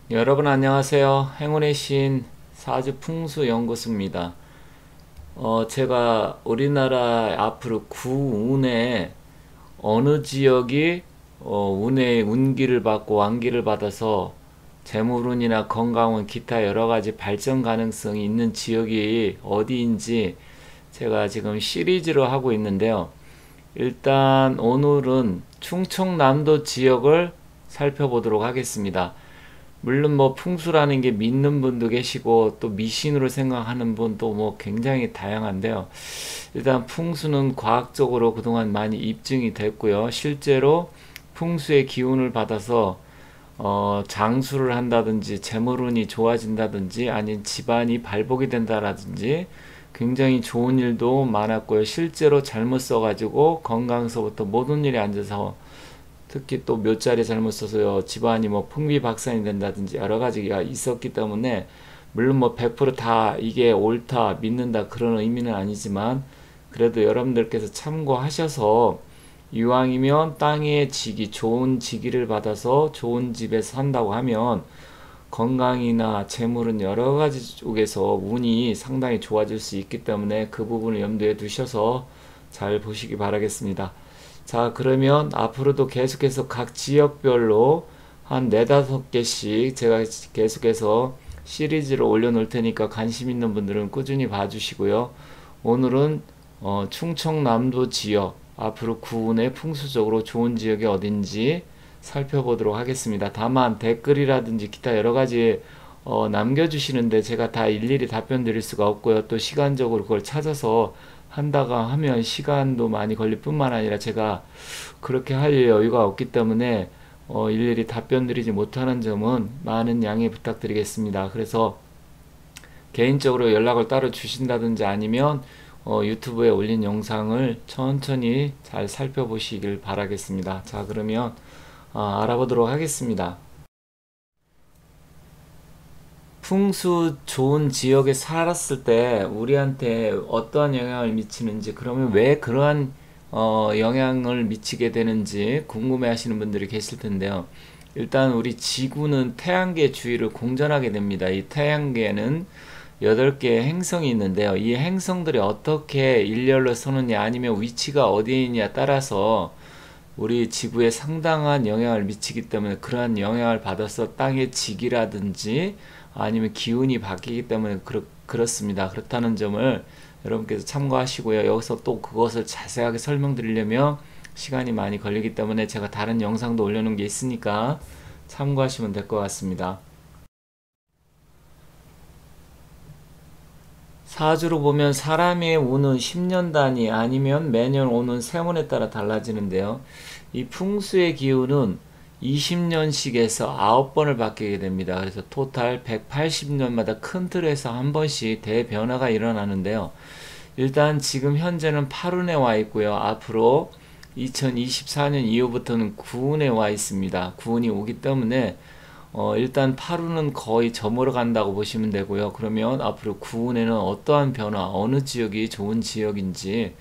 여러분 안녕하세요. 행운의 신 사주풍수연구소입니다. 제가 우리나라 앞으로 구운에 어느 지역이 운의 운기를 받고 완기를 받아서 재물운이나 건강운 기타 여러 가지 발전 가능성이 있는 지역이 어디인지 제가 지금 시리즈로 하고 있는데요. 일단 오늘은 충청남도 지역을 살펴보도록 하겠습니다. 물론 뭐 풍수라는 게 믿는 분도 계시고 또 미신으로 생각하는 분도 뭐 굉장히 다양한데요. 일단 풍수는 과학적으로 그동안 많이 입증이 됐고요. 실제로 풍수의 기운을 받아서 장수를 한다든지 재물운이 좋아진다든지 아니면 집안이 발복이 된다라든지 굉장히 좋은 일도 많았고요. 실제로 잘못 써가지고 건강서부터 모든 일이 안 돼서 특히 또 몇 자리 잘못 써서요 집안이 뭐 풍비박산이 된다든지 여러 가지가 있었기 때문에 물론 뭐 100%다 이게 옳다 믿는다 그런 의미는 아니지만 그래도 여러분들께서 참고하셔서 이왕이면 땅의 지기 좋은 지기를 받아서 좋은 집에서 산다고 하면 건강이나 재물은 여러 가지 쪽에서 운이 상당히 좋아질 수 있기 때문에 그 부분을 염두에 두셔서 잘 보시기 바라겠습니다. 자, 그러면 앞으로도 계속해서 각 지역별로 한 네다섯 개씩 제가 계속해서 시리즈로 올려놓을 테니까 관심 있는 분들은 꾸준히 봐주시고요. 오늘은 충청남도 지역 앞으로 구운의 풍수적으로 좋은 지역이 어딘지 살펴보도록 하겠습니다. 다만 댓글이라든지 기타 여러 가지 남겨주시는데 제가 다 일일이 답변 드릴 수가 없고요. 또 시간적으로 그걸 찾아서 한다가 하면 시간도 많이 걸릴 뿐만 아니라 제가 그렇게 할 여유가 없기 때문에 일일이 답변 드리지 못하는 점은 많은 양해 부탁드리겠습니다. 그래서 개인적으로 연락을 따로 주신다든지 아니면 유튜브에 올린 영상을 천천히 잘 살펴보시길 바라겠습니다. 자, 그러면 알아보도록 하겠습니다. 풍수 좋은 지역에 살았을 때 우리한테 어떠한 영향을 미치는지, 그러면 왜 그러한 영향을 미치게 되는지 궁금해 하시는 분들이 계실 텐데요. 일단 우리 지구는 태양계 주위를 공전하게 됩니다. 이 태양계는 8개의 행성이 있는데요. 이 행성들이 어떻게 일렬로 서느냐 아니면 위치가 어디에 있냐에 따라서 우리 지구에 상당한 영향을 미치기 때문에 그러한 영향을 받아서 땅의 직이라든지 아니면 기운이 바뀌기 때문에 그렇습니다. 그렇다는 점을 여러분께서 참고하시고요. 여기서 또 그것을 자세하게 설명드리려면 시간이 많이 걸리기 때문에 제가 다른 영상도 올려놓은 게 있으니까 참고하시면 될 것 같습니다. 사주로 보면 사람의 운은 10년 단위 아니면 매년 오는 세운에 따라 달라지는데요. 이 풍수의 기운은 20년씩에서 9번을 바뀌게 됩니다. 그래서 토탈 180년마다 큰 틀에서 한 번씩 대변화가 일어나는데요. 일단 지금 현재는 8운에 와 있고요. 앞으로 2024년 이후부터는 9운에 와 있습니다. 9운이 오기 때문에 일단 8운은 거의 저물어 간다고 보시면 되고요. 그러면 앞으로 9운에는 어떠한 변화, 어느 지역이 좋은 지역인지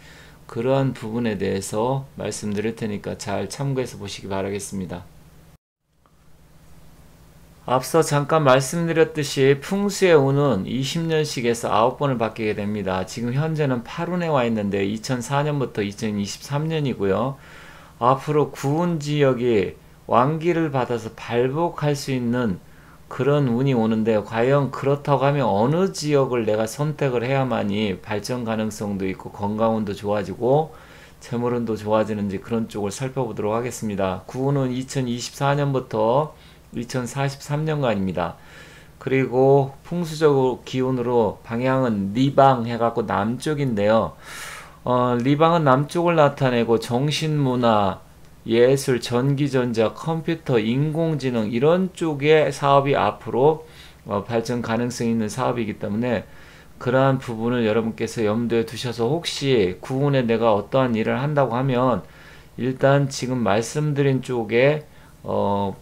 그러한 부분에 대해서 말씀드릴 테니까 잘 참고해서 보시기 바라겠습니다. 앞서 잠깐 말씀드렸듯이 풍수의 운은 20년씩에서 9번을 바뀌게 됩니다. 지금 현재는 8운에 와 있는데 2004년부터 2023년이고요. 앞으로 구운 지역이 완기를 받아서 발복할 수 있는 그런 운이 오는데 과연 그렇다고 하면 어느 지역을 내가 선택을 해야만이 발전 가능성도 있고 건강운도 좋아지고 재물운도 좋아지는지 그런 쪽을 살펴보도록 하겠습니다. 구운은 2024년부터 2043년간입니다. 그리고 풍수적 기운으로 방향은 리방 해갖고 남쪽인데요. 리방은 남쪽을 나타내고 정신문화, 예술, 전기전자, 컴퓨터, 인공지능 이런 쪽의 사업이 앞으로 발전 가능성이 있는 사업이기 때문에 그러한 부분을 여러분께서 염두에 두셔서 혹시 구운에 내가 어떠한 일을 한다고 하면 일단 지금 말씀드린 쪽에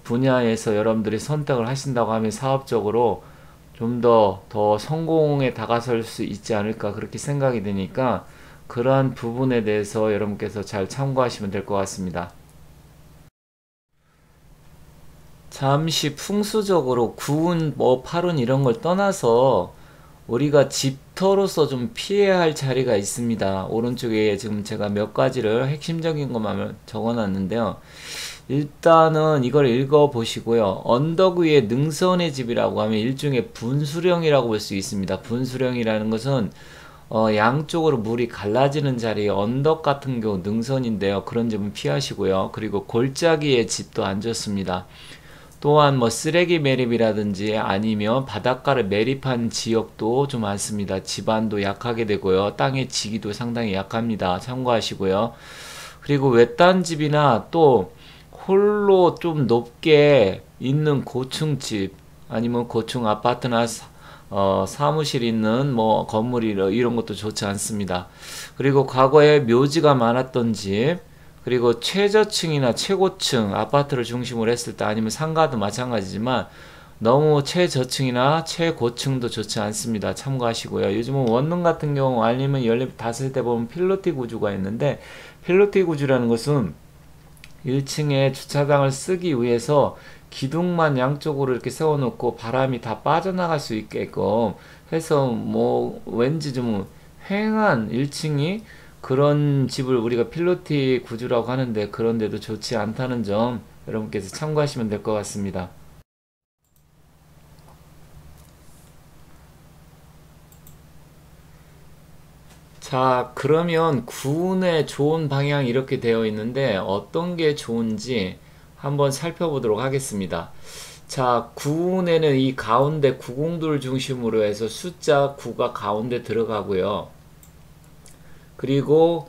분야에서 여러분들이 선택을 하신다고 하면 사업적으로 좀 더 성공에 다가설 수 있지 않을까 그렇게 생각이 되니까 그러한 부분에 대해서 여러분께서 잘 참고하시면 될 것 같습니다. 잠시 풍수적으로 구운 뭐 팔운 이런 걸 떠나서 우리가 집터로서 좀 피해야 할 자리가 있습니다. 오른쪽에 지금 제가 몇 가지를 핵심적인 것만 적어놨는데요. 일단은 이걸 읽어보시고요. 언덕 위에 능선의 집이라고 하면 일종의 분수령이라고 볼 수 있습니다. 분수령이라는 것은 양쪽으로 물이 갈라지는 자리에 언덕 같은 경우 능선인데요. 그런 점은 피하시고요. 그리고 골짜기의 집도 안 좋습니다. 또한 뭐 쓰레기 매립이라든지 아니면 바닷가를 매립한 지역도 좀 많습니다. 집안도 약하게 되고요. 땅의 지기도 상당히 약합니다. 참고하시고요. 그리고 외딴 집이나 또 홀로 좀 높게 있는 고층집 아니면 고층 아파트나 사무실 있는 뭐 건물 이런 것도 좋지 않습니다. 그리고 과거에 묘지가 많았던 집, 그리고 최저층이나 최고층 아파트를 중심으로 했을 때 아니면 상가도 마찬가지지만 너무 최저층이나 최고층도 좋지 않습니다. 참고하시고요. 요즘은 원룸 같은 경우 아니면 연립 닫을 때 보면 필로티 구조가 있는데, 필로티 구조라는 것은 1층에 주차장을 쓰기 위해서 기둥만 양쪽으로 이렇게 세워놓고 바람이 다 빠져나갈 수 있게끔 해서 뭐 왠지 좀 휑한 1층이 그런 집을 우리가 필로티 구조라고 하는데, 그런데도 좋지 않다는 점 여러분께서 참고하시면 될 것 같습니다. 자, 그러면 구운의 좋은 방향이 이렇게 되어 있는데 어떤 게 좋은지 한번 살펴보도록 하겠습니다. 자, 구운에는 이 가운데 구공도를 중심으로 해서 숫자 9가 가운데 들어가고요. 그리고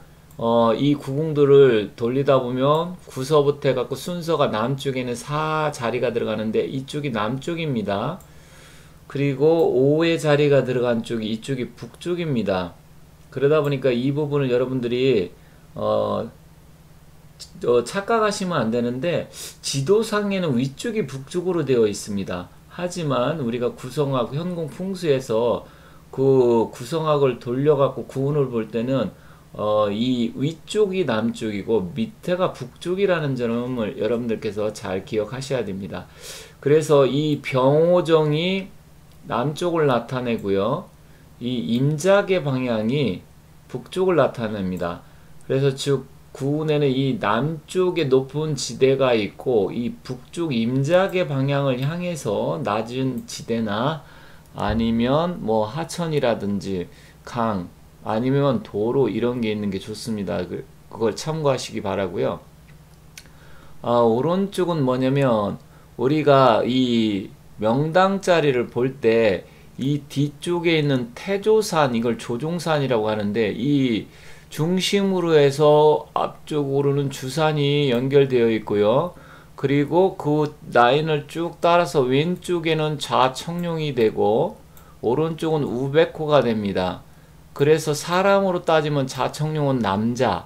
이 구공도를 돌리다 보면 9서부터 해갖고 순서가 남쪽에는 4 자리가 들어가는데 이쪽이 남쪽입니다. 그리고 5의 자리가 들어간 쪽이 이쪽이 북쪽입니다. 그러다 보니까 이 부분을 여러분들이 착각하시면 안 되는데, 지도상에는 위쪽이 북쪽으로 되어 있습니다. 하지만 우리가 구성학 현공 풍수에서 그 구성학을 돌려갖고 구운을 볼 때는 이 위쪽이 남쪽이고 밑에가 북쪽이라는 점을 여러분들께서 잘 기억하셔야 됩니다. 그래서 이 병호정이 남쪽을 나타내고요. 이 임작의 방향이 북쪽을 나타냅니다. 그래서 즉 구운에는 이 남쪽에 높은 지대가 있고 이 북쪽 임작의 방향을 향해서 낮은 지대나 아니면 뭐 하천이라든지 강 아니면 도로 이런 게 있는 게 좋습니다. 그걸 참고하시기 바라고요. 오른쪽은 뭐냐면 우리가 이 명당 자리를 볼 때 이 뒤쪽에 있는 태조산, 이걸 조종산이라고 하는데, 이 중심으로 해서 앞쪽으로는 주산이 연결되어 있고요. 그리고 그 라인을 쭉 따라서 왼쪽에는 좌청룡이 되고 오른쪽은 우백호가 됩니다. 그래서 사람으로 따지면 좌청룡은 남자,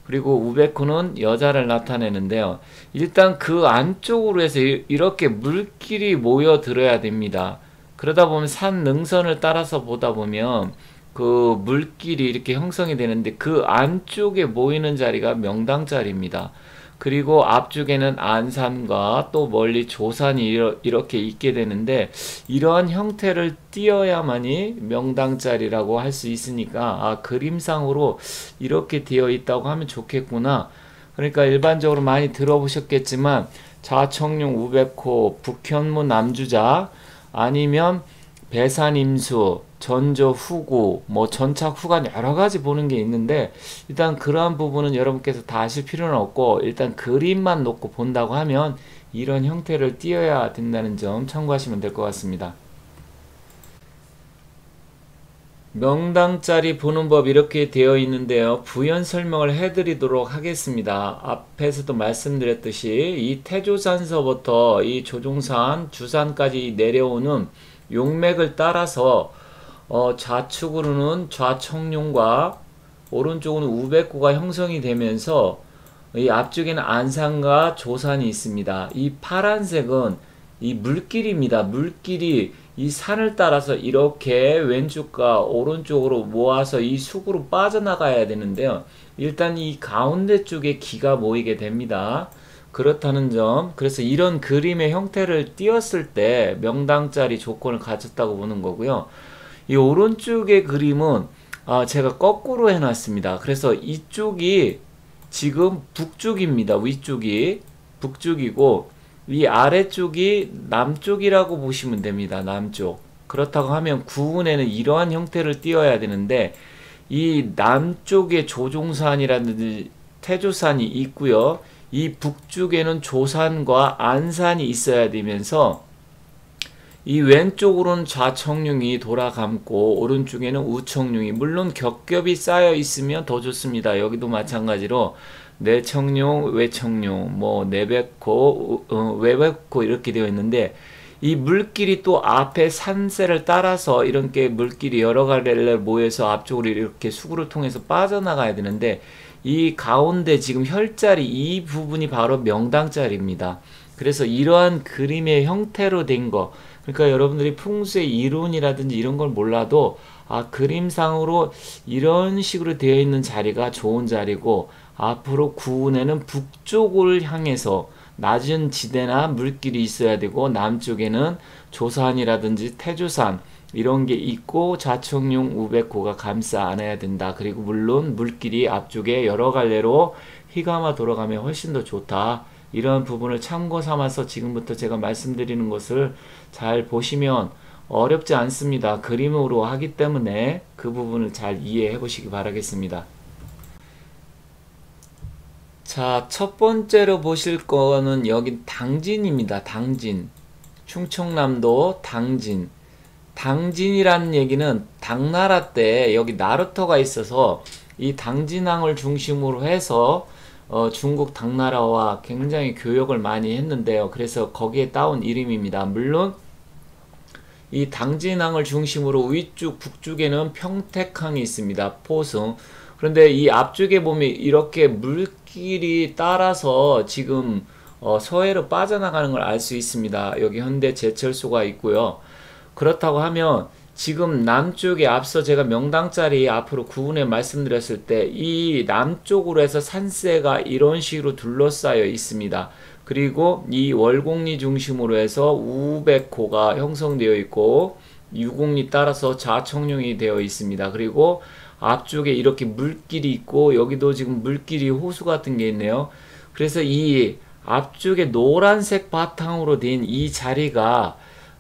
그리고 우베코는 여자를 나타내는데요. 일단 그 안쪽으로 해서 이렇게 물길이 모여들어야 됩니다. 그러다 보면 산 능선을 따라서 보다 보면 그 물길이 이렇게 형성이 되는데, 그 안쪽에 모이는 자리가 명당 자리입니다. 그리고 앞쪽에는 안산과 또 멀리 조산이 이렇게 있게 되는데, 이러한 형태를 띄어야만이 명당 자리라고 할 수 있으니까 그림상으로 이렇게 되어 있다고 하면 좋겠구나. 그러니까 일반적으로 많이 들어보셨겠지만 좌청룡 우백호, 북현무 남주자, 아니면 배산임수, 전저 후구, 뭐 전착 후간 여러 가지 보는 게 있는데, 일단 그러한 부분은 여러분께서 다 아실 필요는 없고 일단 그림만 놓고 본다고 하면 이런 형태를 띄어야 된다는 점 참고하시면 될 것 같습니다. 명당짜리 보는 법 이렇게 되어 있는데요. 부연 설명을 해드리도록 하겠습니다. 앞에서도 말씀드렸듯이 이 태조산서부터 이 조종산, 주산까지 내려오는 용맥을 따라서 좌측으로는 좌청룡과 오른쪽은 우백구가 형성이 되면서 이 앞쪽에는 안산과 조산이 있습니다. 이 파란색은 이 물길입니다. 물길이 이 산을 따라서 이렇게 왼쪽과 오른쪽으로 모아서 이 숲으로 빠져나가야 되는데요. 일단 이 가운데 쪽에 기가 모이게 됩니다. 그렇다는 점. 그래서 이런 그림의 형태를 띄었을 때 명당짜리 조건을 갖췄다고 보는 거고요. 이 오른쪽의 그림은 제가 거꾸로 해놨습니다. 그래서 이쪽이 지금 북쪽입니다. 위쪽이 북쪽이고 이 아래쪽이 남쪽이라고 보시면 됩니다. 남쪽. 그렇다고 하면 구운에는 이러한 형태를 띄어야 되는데 이 남쪽에 조종산이라든지 태조산이 있고요. 이 북쪽에는 조산과 안산이 있어야 되면서 이 왼쪽으로는 좌청룡이 돌아감고 오른쪽에는 우청룡이, 물론 겹겹이 쌓여 있으면 더 좋습니다. 여기도 마찬가지로 내청룡, 외청룡, 뭐 내백호, 외백호 이렇게 되어 있는데 이 물길이 또 앞에 산세를 따라서 이렇게 물길이 여러 갈래 모여서 앞쪽으로 이렇게 수구를 통해서 빠져나가야 되는데 이 가운데 지금 혈자리 이 부분이 바로 명당자리입니다. 그래서 이러한 그림의 형태로 된 거, 그러니까 여러분들이 풍수의 이론이라든지 이런 걸 몰라도 그림상으로 이런 식으로 되어 있는 자리가 좋은 자리고, 앞으로 구운에는 북쪽을 향해서 낮은 지대나 물길이 있어야 되고 남쪽에는 조산이라든지 태조산 이런 게 있고 좌청룡 우백호가 감싸 안아야 된다. 그리고 물론 물길이 앞쪽에 여러 갈래로 휘감아 돌아가면 훨씬 더 좋다. 이런 부분을 참고 삼아서 지금부터 제가 말씀드리는 것을 잘 보시면 어렵지 않습니다. 그림으로 하기 때문에 그 부분을 잘 이해해 보시기 바라겠습니다. 자, 첫 번째로 보실 거는 여기 당진입니다. 당진. 충청남도 당진. 당진이라는 얘기는 당나라 때 여기 나루터가 있어서 이 당진항을 중심으로 해서 중국 당나라와 굉장히 교역을 많이 했는데요. 그래서 거기에 따온 이름입니다. 물론 이 당진항을 중심으로 위쪽 북쪽에는 평택항이 있습니다. 포승. 그런데 이 앞쪽에 보면 이렇게 물길이 따라서 지금 서해로 빠져나가는 걸 알 수 있습니다. 여기 현대 제철소가 있고요. 그렇다고 하면 지금 남쪽에 앞서 제가 명당짜리 앞으로 구운에 말씀드렸을 때 이 남쪽으로 해서 산세가 이런 식으로 둘러싸여 있습니다. 그리고 이 월곡리 중심으로 해서 우백호가 형성되어 있고 유곡리 따라서 좌청룡이 되어 있습니다. 그리고 앞쪽에 이렇게 물길이 있고 여기도 지금 물길이 호수 같은 게 있네요. 그래서 이 앞쪽에 노란색 바탕으로 된 이 자리가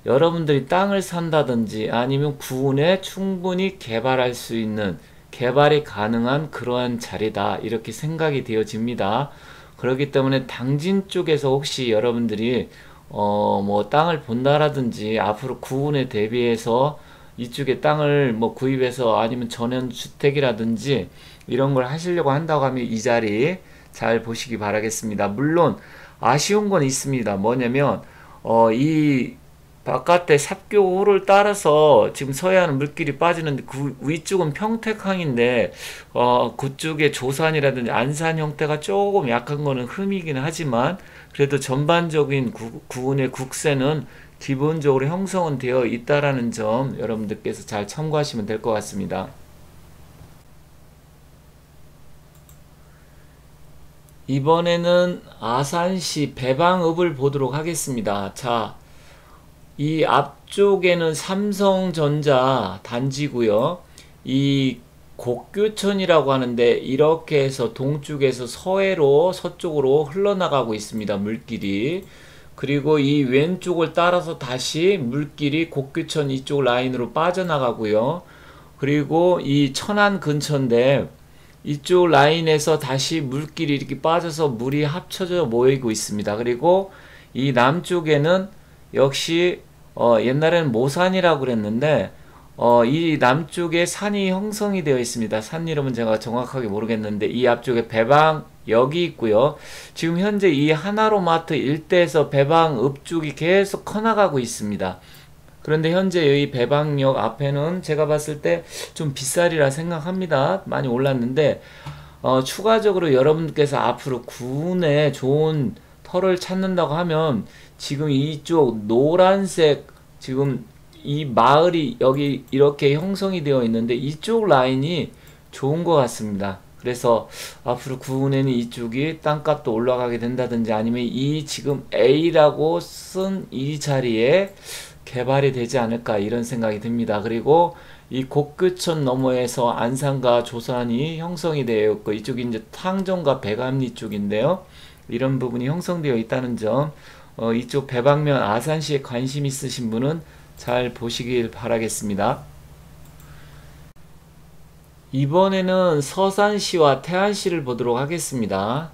여러분들이 땅을 산다든지 아니면 구운에 충분히 개발할 수 있는, 개발이 가능한 그러한 자리다, 이렇게 생각이 되어집니다. 그렇기 때문에 당진 쪽에서 혹시 여러분들이 뭐 땅을 본다라든지 앞으로 구운에 대비해서 이쪽에 땅을 뭐 구입해서 아니면 전원주택이라든지 이런 걸 하시려고 한다고 하면 이 자리 잘 보시기 바라겠습니다. 물론 아쉬운 건 있습니다. 뭐냐면 이 바깥에 삽교호를 따라서 지금 서해안 물길이 빠지는데 그 위쪽은 평택항인데 그쪽에 조산이라든지 안산 형태가 조금 약한 거는 흠이긴 하지만 그래도 전반적인 구운의 국세는 기본적으로 형성은 되어 있다라는 점 여러분들께서 잘 참고하시면 될 것 같습니다. 이번에는 아산시 배방읍을 보도록 하겠습니다. 자, 이 앞쪽에는 삼성전자 단지고요. 이 곡교천이라고 하는데 이렇게 해서 동쪽에서 서해로 서쪽으로 흘러나가고 있습니다. 물길이. 그리고 이 왼쪽을 따라서 다시 물길이 곡교천 이쪽 라인으로 빠져나가고요. 그리고 이 천안 근처인데 이쪽 라인에서 다시 물길이 이렇게 빠져서 물이 합쳐져 모이고 있습니다. 그리고 이 남쪽에는 역시 옛날에는 모산이라고 그랬는데 이 남쪽에 산이 형성이 되어 있습니다. 산 이름은 제가 정확하게 모르겠는데 이 앞쪽에 배방역이 있고요. 지금 현재 이 하나로마트 일대에서 배방읍 쪽이 계속 커나가고 있습니다. 그런데 현재 이 배방역 앞에는 제가 봤을 때 좀 비싸리라 생각합니다. 많이 올랐는데 추가적으로 여러분께서 앞으로 구운에 좋은 터를 찾는다고 하면 지금 이쪽 노란색 지금 이 마을이 여기 이렇게 형성이 되어 있는데 이쪽 라인이 좋은 것 같습니다. 그래서 앞으로 구운에는 이쪽이 땅값도 올라가게 된다든지 아니면 이 지금 A라고 쓴 이 자리에 개발이 되지 않을까 이런 생각이 듭니다. 그리고 이 곡교천 너머에서 안산과 조산이 형성이 되어 있고 이쪽이 이제 탕정과 백암리 쪽인데요. 이런 부분이 형성되어 있다는 점, 이쪽 배방면 아산시에 관심 있으신 분은 잘 보시길 바라겠습니다. 이번에는 서산시와 태안시를 보도록 하겠습니다.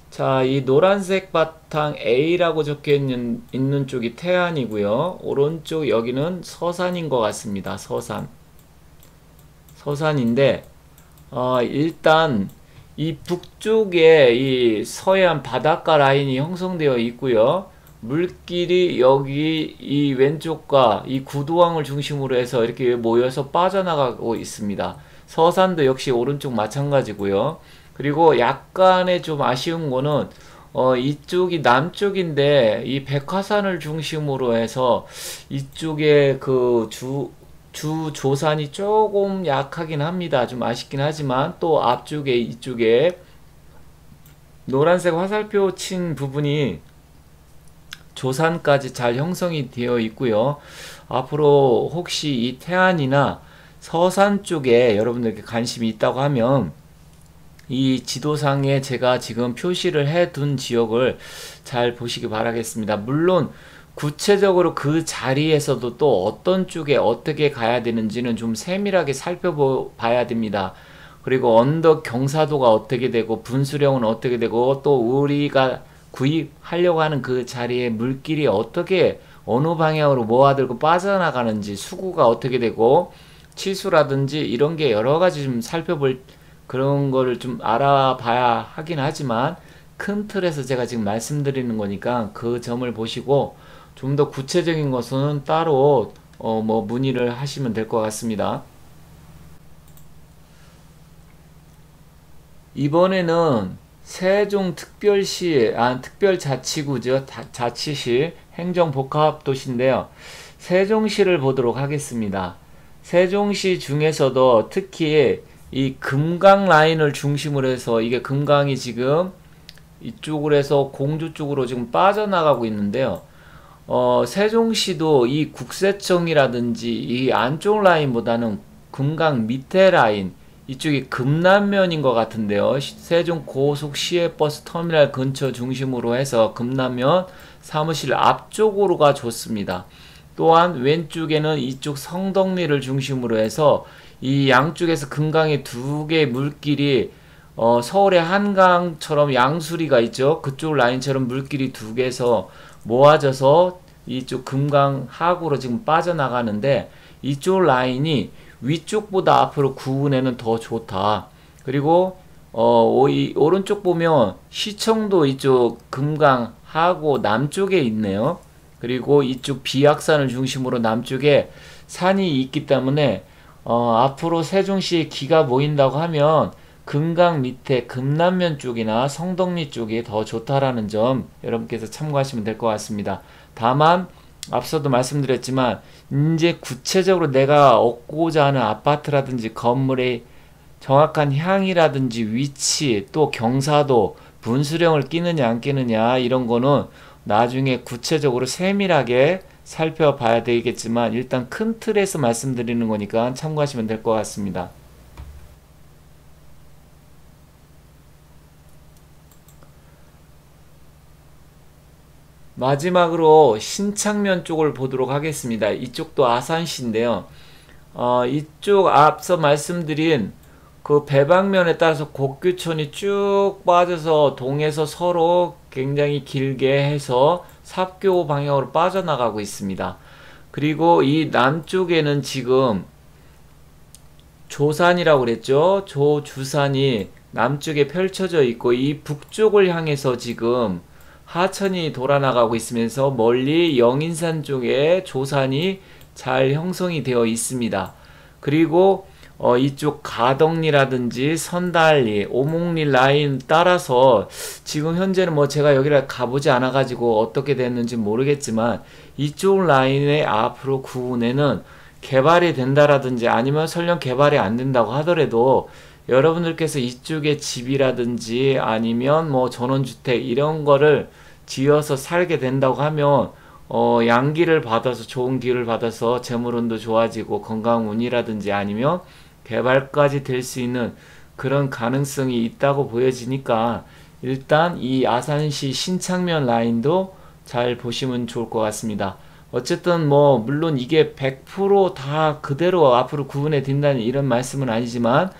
자, 이 노란색 바탕 A라고 적혀 있는 쪽이 태안이고요. 오른쪽 여기는 서산인 것 같습니다. 서산인데, 일단 이 북쪽에 이 서해안 바닷가 라인이 형성되어 있고요. 물길이 여기 이 왼쪽과 이 구도항을 중심으로 해서 이렇게 모여서 빠져나가고 있습니다. 서산도 역시 오른쪽 마찬가지고요. 그리고 약간의 좀 아쉬운 거는 이쪽이 남쪽인데 이 백화산을 중심으로 해서 이쪽에 그 주 조산이 조금 약하긴 합니다. 좀 아쉽긴 하지만 또 앞쪽에 이쪽에 노란색 화살표 친 부분이 조산까지 잘 형성이 되어 있고요. 앞으로 혹시 이 태안이나 서산 쪽에 여러분들께 관심이 있다고 하면 이 지도상에 제가 지금 표시를 해둔 지역을 잘 보시기 바라겠습니다. 물론 구체적으로 그 자리에서도 또 어떤 쪽에 어떻게 가야 되는지는 좀 세밀하게 살펴봐야 됩니다. 그리고 언덕 경사도가 어떻게 되고 분수령은 어떻게 되고 또 우리가 구입하려고 하는 그 자리에 물길이 어떻게 어느 방향으로 모아들고 빠져나가는지 수구가 어떻게 되고 치수라든지 이런 게 여러 가지 좀 살펴볼 그런 거를 좀 알아봐야 하긴 하지만 큰 틀에서 제가 지금 말씀드리는 거니까 그 점을 보시고 좀 더 구체적인 것은 따로 뭐 문의를 하시면 될 것 같습니다. 이번에는 세종특별시, 특별자치구죠. 자치시 행정복합도시인데요. 세종시를 보도록 하겠습니다. 세종시 중에서도 특히 이 금강 라인을 중심으로 해서 이게 금강이 지금 이쪽으로 해서 공주 쪽으로 지금 빠져나가고 있는데요. 세종시도 이 국세청이라든지 이 안쪽 라인보다는 금강 밑에 라인 이쪽이 금남면인 것 같은데요. 세종 고속 시외버스 터미널 근처 중심으로 해서 금남면 사무실 앞쪽으로가 좋습니다. 또한 왼쪽에는 이쪽 성덕리를 중심으로 해서 이 양쪽에서 금강의 두 개의 물길이 서울의 한강처럼 양수리가 있죠. 그쪽 라인처럼 물길이 두 개에서 모아져서 이쪽 금강 하구로 지금 빠져나가는데 이쪽 라인이 위쪽보다 앞으로 구운에는 더 좋다. 그리고 오른쪽 보면 시청도 이쪽 금강 하구 남쪽에 있네요. 그리고 이쪽 비악산을 중심으로 남쪽에 산이 있기 때문에 앞으로 세종시에 기가 모인다고 하면 금강 밑에 금남면 쪽이나 성덕리 쪽이 더 좋다라는 점 여러분께서 참고하시면 될 것 같습니다. 다만 앞서도 말씀드렸지만 이제 구체적으로 내가 얻고자 하는 아파트라든지 건물의 정확한 향이라든지 위치 또 경사도 분수령을 끼느냐 안 끼느냐 이런 거는 나중에 구체적으로 세밀하게 살펴봐야 되겠지만 일단 큰 틀에서 말씀드리는 거니까 참고하시면 될 것 같습니다. 마지막으로 신창면 쪽을 보도록 하겠습니다. 이쪽도 아산시인데요. 이쪽 앞서 말씀드린 그 배방면에 따라서 곡교천이 쭉 빠져서 동에서 서로 굉장히 길게 해서 삽교 방향으로 빠져나가고 있습니다. 그리고 이 남쪽에는 지금 조산이라고 그랬죠. 조주산이 남쪽에 펼쳐져 있고 이 북쪽을 향해서 지금 하천이 돌아나가고 있으면서 멀리 영인산 쪽에 조산이 잘 형성이 되어 있습니다. 그리고 이쪽 가덕리라든지 선달리, 오목리 라인 따라서 지금 현재는 뭐 제가 여기를 가보지 않아 가지고 어떻게 됐는지 모르겠지만 이쪽 라인의 앞으로 구운에는 개발이 된다라든지 아니면 설령 개발이 안 된다고 하더라도 여러분들께서 이쪽에 집이라든지 아니면 뭐 전원주택 이런 거를 지어서 살게 된다고 하면 양기를 받아서 좋은 기를 받아서 재물운도 좋아지고 건강운이라든지 아니면 개발까지 될 수 있는 그런 가능성이 있다고 보여지니까 일단 이 아산시 신창면 라인도 잘 보시면 좋을 것 같습니다. 어쨌든 뭐 물론 이게 100%다 그대로 앞으로 구분해 딘다는 이런 말씀은 아니지만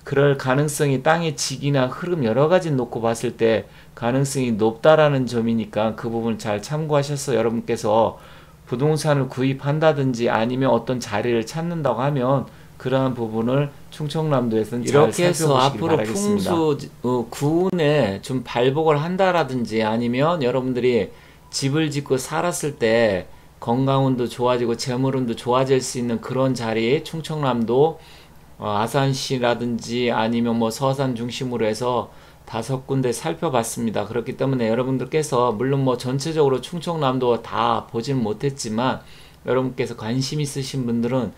그럴 가능성이 땅의 직이나 흐름 여러 가지 놓고 봤을 때 가능성이 높다라는 점이니까 그 부분 잘 참고하셔서 여러분께서 부동산을 구입한다든지 아니면 어떤 자리를 찾는다고 하면 그러한 부분을 충청남도에서는 잘 이렇게 해서 살펴보시길 앞으로 바라겠습니다. 풍수 구운에 좀 발복을 한다라든지 아니면 여러분들이 집을 짓고 살았을 때 건강운도 좋아지고 재물운도 좋아질 수 있는 그런 자리 충청남도 아산시라든지 아니면 뭐 서산 중심으로 해서 5군데 살펴봤습니다. 그렇기 때문에 여러분들께서 물론 뭐 전체적으로 충청남도 다 보지는 못했지만 여러분께서 관심 있으신 분들은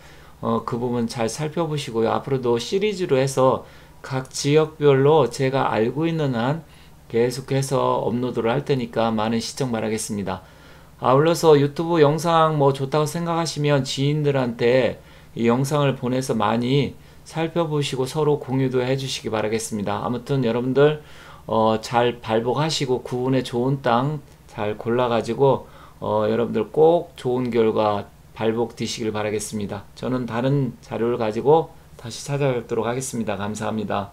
그 부분 잘 살펴보시고요. 앞으로도 시리즈로 해서 각 지역별로 제가 알고 있는 한 계속해서 업로드를 할 테니까 많은 시청 바라겠습니다. 아울러서 유튜브 영상 뭐 좋다고 생각하시면 지인들한테 이 영상을 보내서 많이 살펴보시고 서로 공유도 해주시기 바라겠습니다. 아무튼 여러분들 잘 발복하시고 구운에 좋은 땅 잘 골라가지고 여러분들 꼭 좋은 결과 발복 되시길 바라겠습니다. 저는 다른 자료를 가지고 다시 찾아뵙도록 하겠습니다. 감사합니다.